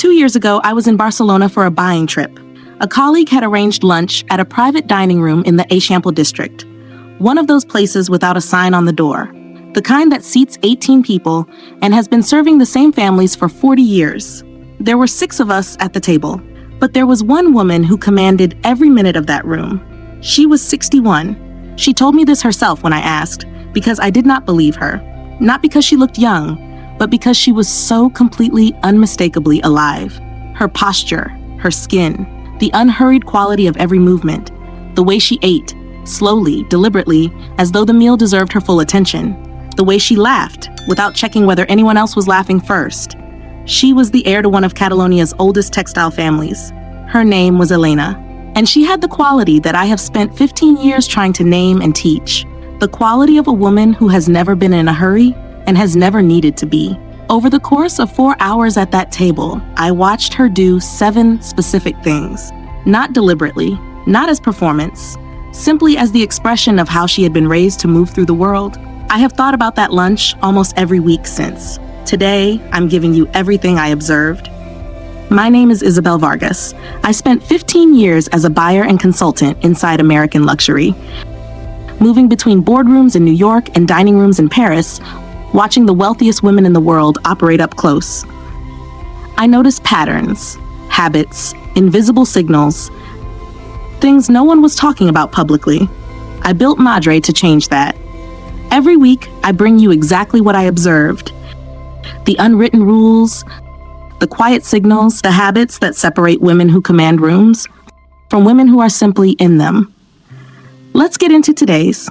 2 years ago, I was in Barcelona for a buying trip. A colleague had arranged lunch at a private dining room in the Eixample district. One of those places without a sign on the door. The kind that seats 18 people and has been serving the same families for 40 years. There were 6 of us at the table, but there was one woman who commanded every minute of that room. She was 61. She told me this herself when I asked, because I did not believe her. Not because she looked young, but because she was so completely, unmistakably alive. Her posture, her skin, the unhurried quality of every movement, the way she ate, slowly, deliberately, as though the meal deserved her full attention, the way she laughed, without checking whether anyone else was laughing first. She was the heir to one of Catalonia's oldest textile families. Her name was Elena, and she had the quality that I have spent 15 years trying to name and teach. The quality of a woman who has never been in a hurry and has never needed to be. Over the course of 4 hours at that table, I watched her do 7 specific things. Not deliberately, not as performance, simply as the expression of how she had been raised to move through the world. I have thought about that lunch almost every week since. Today, I'm giving you everything I observed. My name is Isabel Vargas. I spent 15 years as a buyer and consultant inside American luxury, moving between boardrooms in New York and dining rooms in Paris, watching the wealthiest women in the world operate up close. I noticed patterns, habits, invisible signals, things no one was talking about publicly. I built Madre to change that. Every week, I bring you exactly what I observed. The unwritten rules, the quiet signals, the habits that separate women who command rooms from women who are simply in them. Let's get into today's.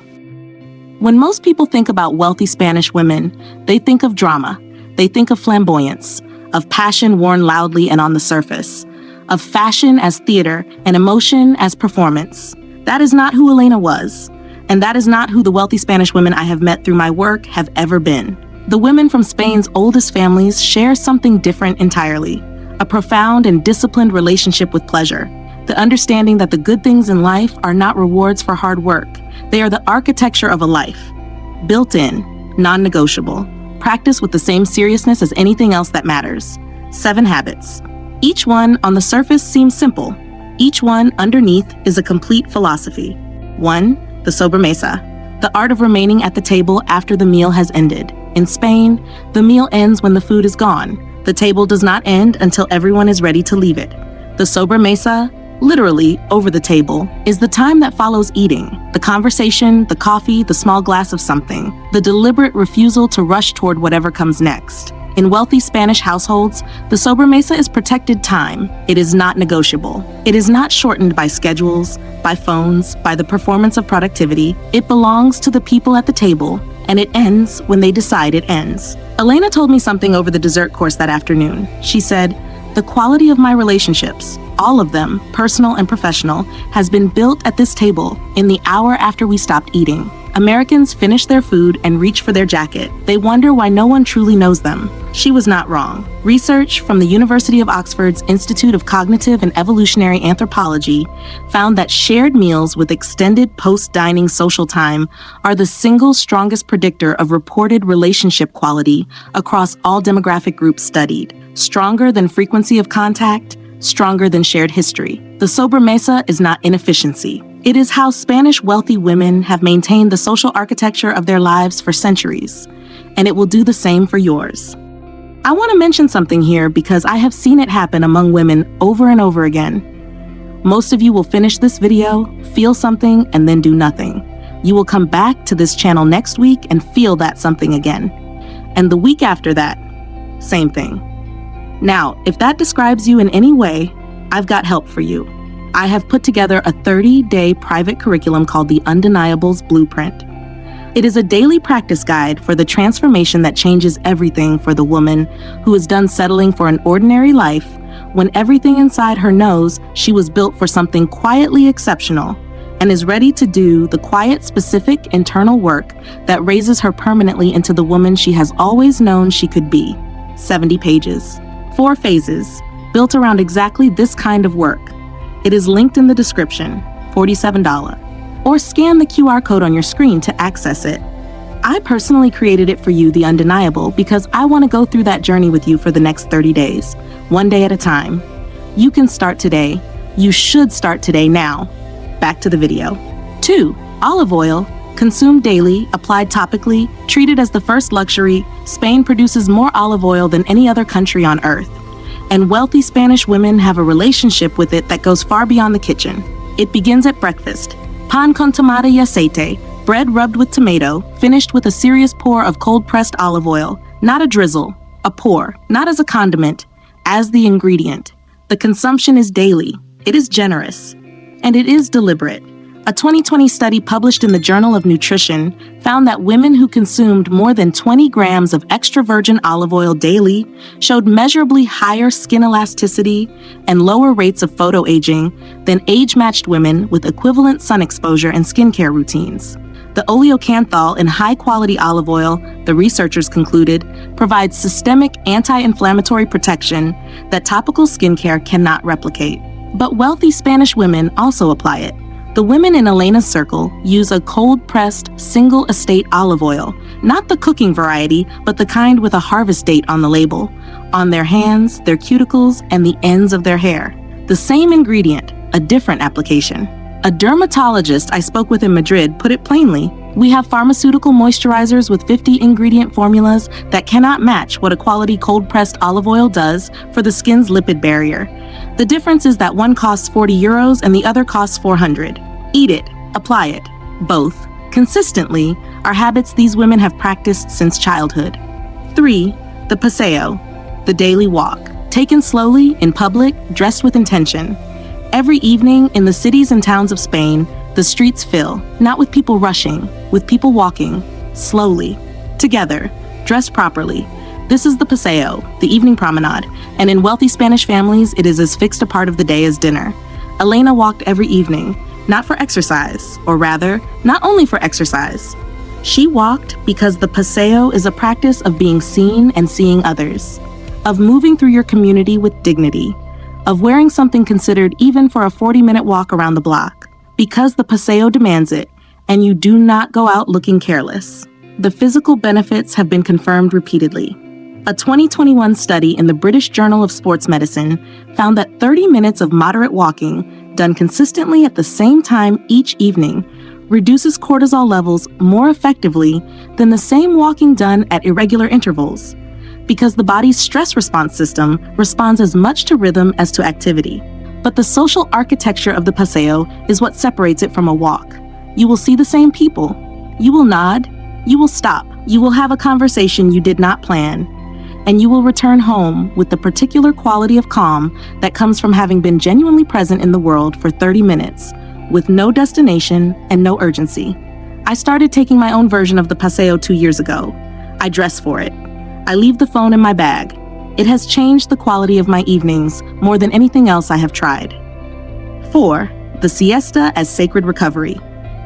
When most people think about wealthy Spanish women, they think of drama. They think of flamboyance, of passion worn loudly and on the surface, of fashion as theater and emotion as performance. That is not who Elena was, and that is not who the wealthy Spanish women I have met through my work have ever been. The women from Spain's oldest families share something different entirely, a profound and disciplined relationship with pleasure, the understanding that the good things in life are not rewards for hard work. They are the architecture of a life, built in, non-negotiable, practiced with the same seriousness as anything else that matters. 7 habits. Each one on the surface seems simple. Each one underneath is a complete philosophy. 1. The Sobremesa, the art of remaining at the table after the meal has ended. In Spain, the meal ends when the food is gone. The table does not end until everyone is ready to leave it. The Sobremesa, literally over the table, is the time that follows eating. The conversation, the coffee, the small glass of something. The deliberate refusal to rush toward whatever comes next. In wealthy Spanish households, the Sobremesa is protected time. It is not negotiable. It is not shortened by schedules, by phones, by the performance of productivity. It belongs to the people at the table, and it ends when they decide it ends. Elena told me something over the dessert course that afternoon. She said, "The quality of my relationships, all of them, personal and professional, has been built at this table in the hour after we stopped eating." Americans finish their food and reach for their jacket. They wonder why no one truly knows them. She was not wrong. Research from the University of Oxford's Institute of Cognitive and Evolutionary Anthropology found that shared meals with extended post-dining social time are the single strongest predictor of reported relationship quality across all demographic groups studied. Stronger than frequency of contact, stronger than shared history. The Sobremesa is not inefficiency. It is how Spanish wealthy women have maintained the social architecture of their lives for centuries, and it will do the same for yours. I want to mention something here because I have seen it happen among women over and over again. Most of you will finish this video, feel something, and then do nothing. You will come back to this channel next week and feel that something again. And the week after that, same thing. Now, if that describes you in any way, I've got help for you. I have put together a 30-day private curriculum called the Undeniables Blueprint. It is a daily practice guide for the transformation that changes everything for the woman who is done settling for an ordinary life when everything inside her knows she was built for something quietly exceptional and is ready to do the quiet, specific internal work that raises her permanently into the woman she has always known she could be. 70 pages. 4 phases, built around exactly this kind of work. It is linked in the description, $47. Or scan the QR code on your screen to access it. I personally created it for you, the undeniable, because I want to go through that journey with you for the next 30 days, one day at a time. You can start today. You should start today now. Back to the video. 2. Olive oil. Consumed daily, applied topically, treated as the first luxury, Spain produces more olive oil than any other country on earth. And wealthy Spanish women have a relationship with it that goes far beyond the kitchen. It begins at breakfast. Pan con tomate y aceite, bread rubbed with tomato, finished with a serious pour of cold-pressed olive oil, not a drizzle, a pour, not as a condiment, as the ingredient. The consumption is daily, it is generous, and it is deliberate. A 2020 study published in the Journal of Nutrition found that women who consumed more than 20 grams of extra virgin olive oil daily showed measurably higher skin elasticity and lower rates of photoaging than age-matched women with equivalent sun exposure and skincare routines. The oleocanthal in high-quality olive oil, the researchers concluded, provides systemic anti-inflammatory protection that topical skincare cannot replicate. But wealthy Spanish women also apply it. The women in Elena's circle use a cold-pressed, single-estate olive oil, not the cooking variety, but the kind with a harvest date on the label, on their hands, their cuticles, and the ends of their hair. The same ingredient, a different application. A dermatologist I spoke with in Madrid put it plainly. We have pharmaceutical moisturizers with 50 ingredient formulas that cannot match what a quality cold-pressed olive oil does for the skin's lipid barrier. The difference is that one costs €40 and the other costs 400. Eat it, apply it, both. Consistently, are habits these women have practiced since childhood. 3. The Paseo, the daily walk. Taken slowly, in public, dressed with intention. Every evening, in the cities and towns of Spain, the streets fill, not with people rushing, with people walking, slowly, together, dressed properly. This is the Paseo, the evening promenade, and in wealthy Spanish families, it is as fixed a part of the day as dinner. Elena walked every evening, not for exercise, or rather, not only for exercise. She walked because the Paseo is a practice of being seen and seeing others, of moving through your community with dignity, of wearing something considered even for a 40-minute walk around the block, because the Paseo demands it, and you do not go out looking careless. The physical benefits have been confirmed repeatedly. A 2021 study in the British Journal of Sports Medicine found that 30 minutes of moderate walking, done consistently at the same time each evening, reduces cortisol levels more effectively than the same walking done at irregular intervals, because the body's stress response system responds as much to rhythm as to activity. But the social architecture of the Paseo is what separates it from a walk. You will see the same people. You will nod. You will stop. You will have a conversation you did not plan. And you will return home with the particular quality of calm that comes from having been genuinely present in the world for 30 minutes, with no destination and no urgency. I started taking my own version of the Paseo 2 years ago. I dress for it. I leave the phone in my bag. It has changed the quality of my evenings more than anything else I have tried. 4. The siesta as sacred recovery.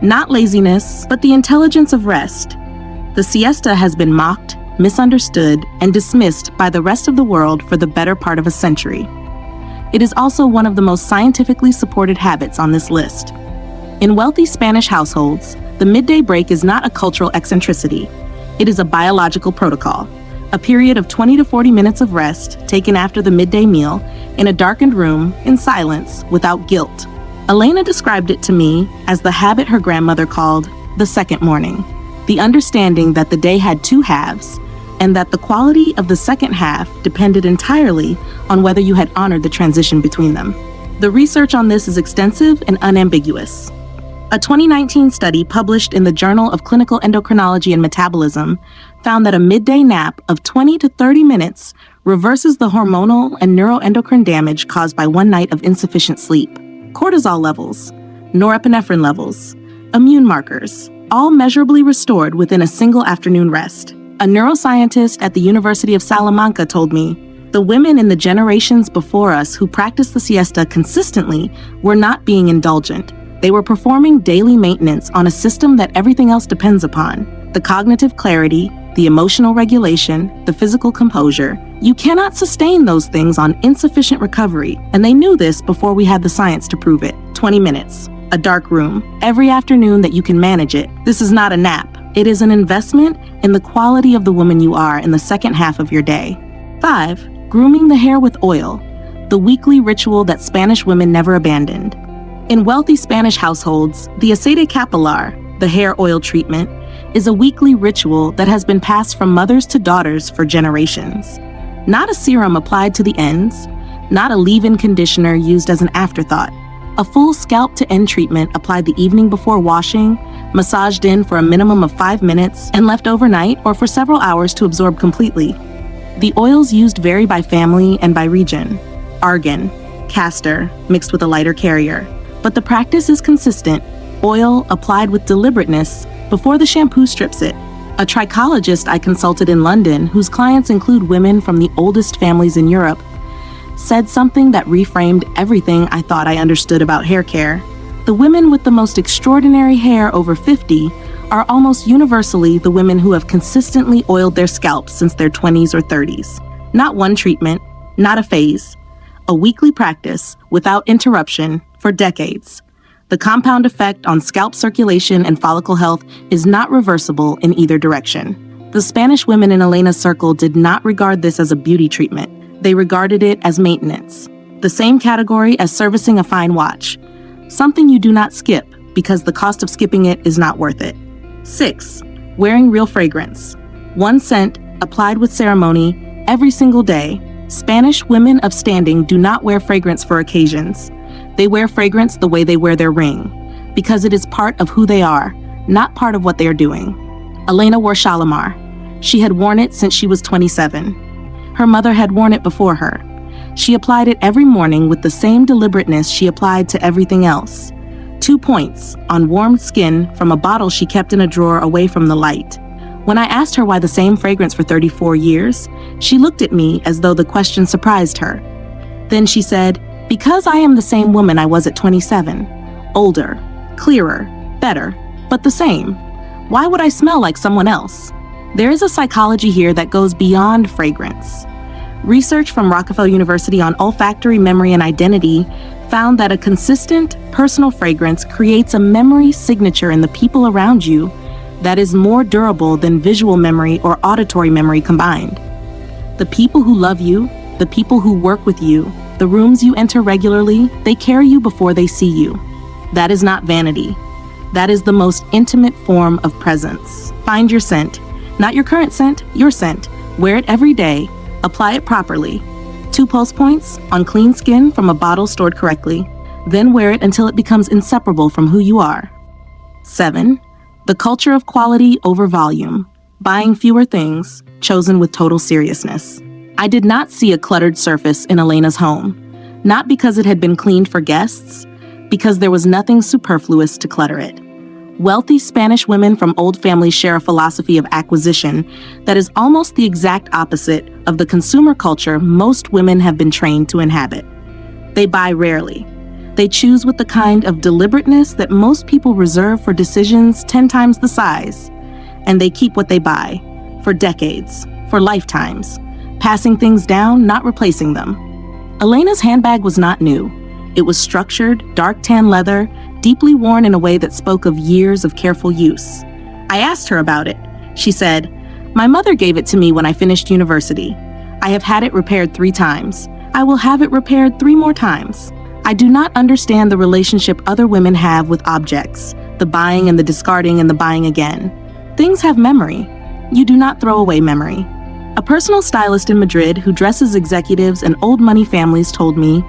Not laziness, but the intelligence of rest. The siesta has been mocked, misunderstood, and dismissed by the rest of the world for the better part of a century. It is also one of the most scientifically supported habits on this list. In wealthy Spanish households, the midday break is not a cultural eccentricity. It is a biological protocol, a period of 20 to 40 minutes of rest taken after the midday meal in a darkened room, in silence, without guilt. Elena described it to me as the habit her grandmother called the second morning, the understanding that the day had two halves, and that the quality of the second half depended entirely on whether you had honored the transition between them. The research on this is extensive and unambiguous. A 2019 study published in the Journal of Clinical Endocrinology and Metabolism found that a midday nap of 20 to 30 minutes reverses the hormonal and neuroendocrine damage caused by one night of insufficient sleep. Cortisol levels, norepinephrine levels, immune markers, all measurably restored within a single afternoon rest. A neuroscientist at the University of Salamanca told me, the women in the generations before us who practiced the siesta consistently were not being indulgent. They were performing daily maintenance on a system that everything else depends upon. The cognitive clarity, the emotional regulation, the physical composure. You cannot sustain those things on insufficient recovery, and they knew this before we had the science to prove it. 20 minutes, a dark room, every afternoon that you can manage it. This is not a nap. It is an investment in the quality of the woman you are in the second half of your day. 5. Grooming the hair with oil, the weekly ritual that Spanish women never abandoned. In wealthy Spanish households, the aceite capilar, the hair oil treatment, is a weekly ritual that has been passed from mothers to daughters for generations. Not a serum applied to the ends, not a leave-in conditioner used as an afterthought. A full scalp-to-end treatment applied the evening before washing, massaged in for a minimum of 5 minutes, and left overnight or for several hours to absorb completely. The oils used vary by family and by region. Argan, castor, mixed with a lighter carrier. But the practice is consistent, oil applied with deliberateness before the shampoo strips it. A trichologist I consulted in London, whose clients include women from the oldest families in Europe, said something that reframed everything I thought I understood about hair care. The women with the most extraordinary hair over 50 are almost universally the women who have consistently oiled their scalps since their 20s or 30s. Not one treatment, not a phase. A weekly practice, without interruption, for decades. The compound effect on scalp circulation and follicle health is not reversible in either direction. The Spanish women in Elena's circle did not regard this as a beauty treatment. They regarded it as maintenance, the same category as servicing a fine watch, something you do not skip because the cost of skipping it is not worth it. 6. Wearing real fragrance. One scent, applied with ceremony, every single day. Spanish women of standing do not wear fragrance for occasions. They wear fragrance the way they wear their ring, because it is part of who they are, not part of what they are doing. Elena wore Shalimar. She had worn it since she was 27. Her mother had worn it before her. She applied it every morning with the same deliberateness she applied to everything else. 2 points, on warmed skin from a bottle she kept in a drawer away from the light. When I asked her why the same fragrance for 34 years, she looked at me as though the question surprised her. Then she said, "Because I am the same woman I was at 27. Older, clearer, better, but the same. Why would I smell like someone else?" There is a psychology here that goes beyond fragrance. Research from Rockefeller University on olfactory memory and identity found that a consistent, personal fragrance creates a memory signature in the people around you that is more durable than visual memory or auditory memory combined. The people who love you, the people who work with you, the rooms you enter regularly, they carry you before they see you. That is not vanity. That is the most intimate form of presence. Find your scent. Not your current scent, your scent. Wear it every day. Apply it properly. 2 pulse points on clean skin from a bottle stored correctly. Then wear it until it becomes inseparable from who you are. 7. The culture of quality over volume. Buying fewer things, chosen with total seriousness. I did not see a cluttered surface in Elena's home. Not because it had been cleaned for guests, because there was nothing superfluous to clutter it. Wealthy Spanish women from old families share a philosophy of acquisition that is almost the exact opposite of the consumer culture most women have been trained to inhabit. They buy rarely. They choose with the kind of deliberateness that most people reserve for decisions 10 times the size. And they keep what they buy, for decades, for lifetimes, passing things down, not replacing them. Elena's handbag was not new. It was structured, dark tan leather, deeply worn in a way that spoke of years of careful use. I asked her about it. She said, "My mother gave it to me when I finished university. I have had it repaired 3 times. I will have it repaired 3 more times. I do not understand the relationship other women have with objects, the buying and the discarding and the buying again. Things have memory. You do not throw away memory." A personal stylist in Madrid who dresses executives and old money families told me,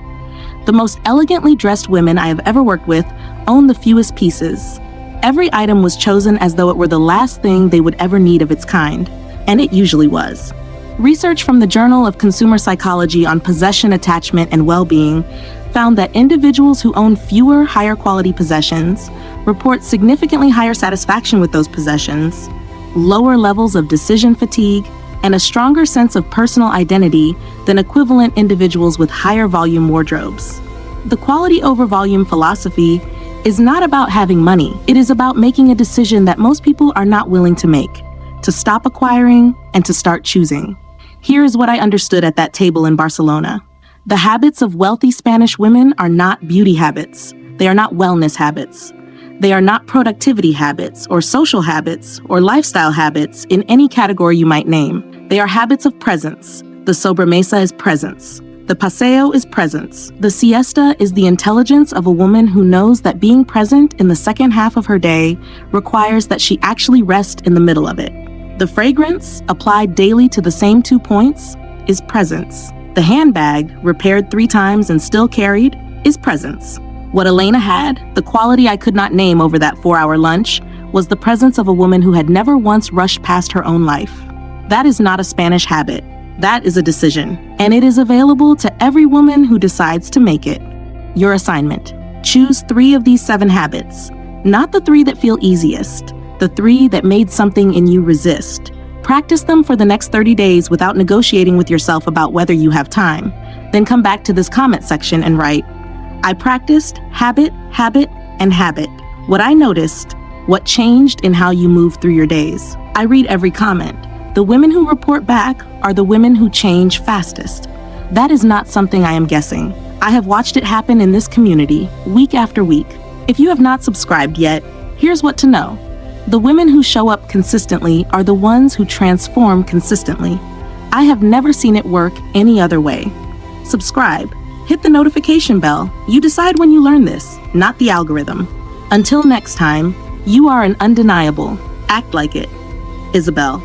"The most elegantly dressed women I have ever worked with own the fewest pieces. Every item was chosen as though it were the last thing they would ever need of its kind, and it usually was." Research from the Journal of Consumer Psychology on possession, attachment, and well-being found that individuals who own fewer, higher quality possessions report significantly higher satisfaction with those possessions, lower levels of decision fatigue, and a stronger sense of personal identity than equivalent individuals with higher volume wardrobes. The quality over volume philosophy is not about having money. It is about making a decision that most people are not willing to make, to stop acquiring and to start choosing. Here is what I understood at that table in Barcelona. The habits of wealthy Spanish women are not beauty habits. They are not wellness habits. They are not productivity habits or social habits or lifestyle habits in any category you might name. They are habits of presence. The Sobremesa is presence. The Paseo is presence. The Siesta is the intelligence of a woman who knows that being present in the second half of her day requires that she actually rest in the middle of it. The fragrance, applied daily to the same 2 points, is presence. The handbag, repaired 3 times and still carried, is presence. What Elena had, the quality I could not name over that 4-hour lunch, was the presence of a woman who had never once rushed past her own life. That is not a Spanish habit. That is a decision, and it is available to every woman who decides to make it. Your assignment: choose 3 of these 7 habits, not the 3 that feel easiest, the 3 that made something in you resist. Practice them for the next 30 days without negotiating with yourself about whether you have time. Then come back to this comment section and write, "I practiced habit, habit, and habit. What I noticed, what changed in how you move through your days." I read every comment. The women who report back are the women who change fastest. That is not something I am guessing. I have watched it happen in this community, week after week. If you have not subscribed yet, here's what to know. The women who show up consistently are the ones who transform consistently. I have never seen it work any other way. Subscribe. Hit the notification bell. You decide when you learn this, not the algorithm. Until next time, you are an undeniable. Act like it. Isabel.